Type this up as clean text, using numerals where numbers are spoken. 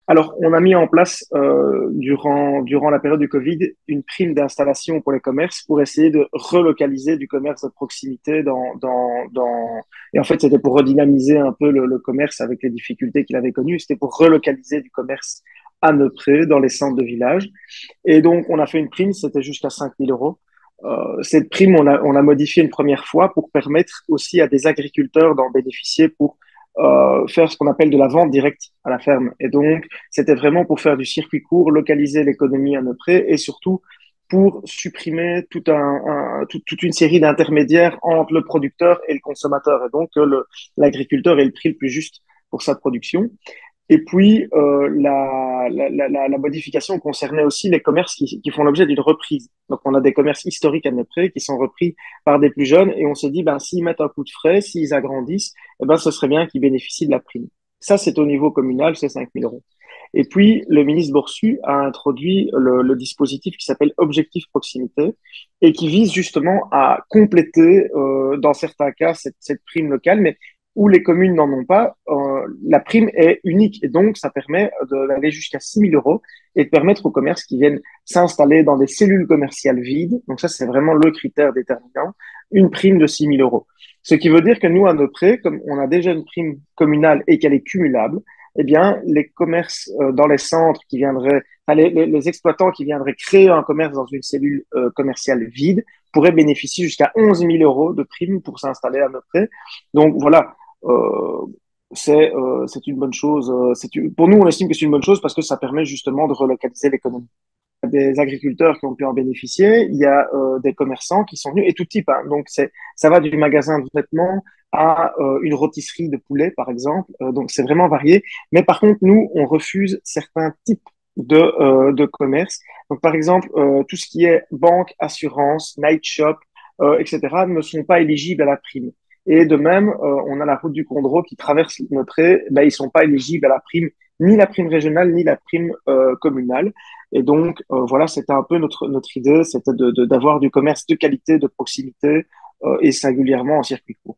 Alors, on a mis en place durant la période du Covid une prime d'installation pour les commerces pour essayer de relocaliser du commerce de proximité et en fait, c'était pour redynamiser un peu le commerce avec les difficultés qu'il avait connues. C'était pour relocaliser du commerce à Neupré dans les centres de village. Et donc, on a fait une prime, c'était jusqu'à 5 000 euros. Cette prime, on l'a modifiée une première fois pour permettre aussi à des agriculteurs d'en bénéficier pour faire ce qu'on appelle de la vente directe à la ferme. Et donc, c'était vraiment pour faire du circuit court, localiser l'économie à Neupré et surtout pour supprimer toute une série d'intermédiaires entre le producteur et le consommateur. Et donc, l'agriculteur ait le prix le plus juste pour sa production. Et puis, la modification concernait aussi les commerces qui font l'objet d'une reprise. Donc, on a des commerces historiques à Neupré qui sont repris par des plus jeunes et on s'est dit, ben, s'ils mettent un coup de frais, s'ils agrandissent, eh ben, ce serait bien qu'ils bénéficient de la prime. Ça, c'est au niveau communal, c'est 5 000 euros. Et puis, le ministre Borsu a introduit le dispositif qui s'appelle Objectif Proximité et qui vise justement à compléter, dans certains cas, cette prime locale, mais où les communes n'en ont pas, la prime est unique et donc ça permet d'aller jusqu'à 6 000 euros et de permettre aux commerces qui viennent s'installer dans des cellules commerciales vides, donc ça c'est vraiment le critère déterminant, une prime de 6 000 euros. Ce qui veut dire que nous, à Neupré, comme on a déjà une prime communale et qu'elle est cumulable, eh bien, les commerces dans les centres qui viendraient, enfin, les exploitants qui viendraient créer un commerce dans une cellule commerciale vide pourraient bénéficier jusqu'à 11 000 euros de prime pour s'installer à Neupré. Donc voilà, euh, c'est une bonne chose. Pour nous, on estime que c'est une bonne chose parce que ça permet justement de relocaliser l'économie. Il y a des agriculteurs qui ont pu en bénéficier, il y a des commerçants qui sont venus, et tout type. Hein. Donc, ça va du magasin de vêtements à une rôtisserie de poulet, par exemple. Donc, c'est vraiment varié. Mais par contre, nous, on refuse certains types de commerce. Donc, par exemple, tout ce qui est banque, assurance, night shop, etc., ne sont pas éligibles à la prime. Et de même, on a la route du Condro qui traverse notre île, ben, ils sont pas éligibles à la prime, ni la prime régionale, ni la prime communale. Et donc, voilà, c'était un peu notre idée, c'était d'avoir du commerce de qualité, de proximité, et singulièrement en circuit court.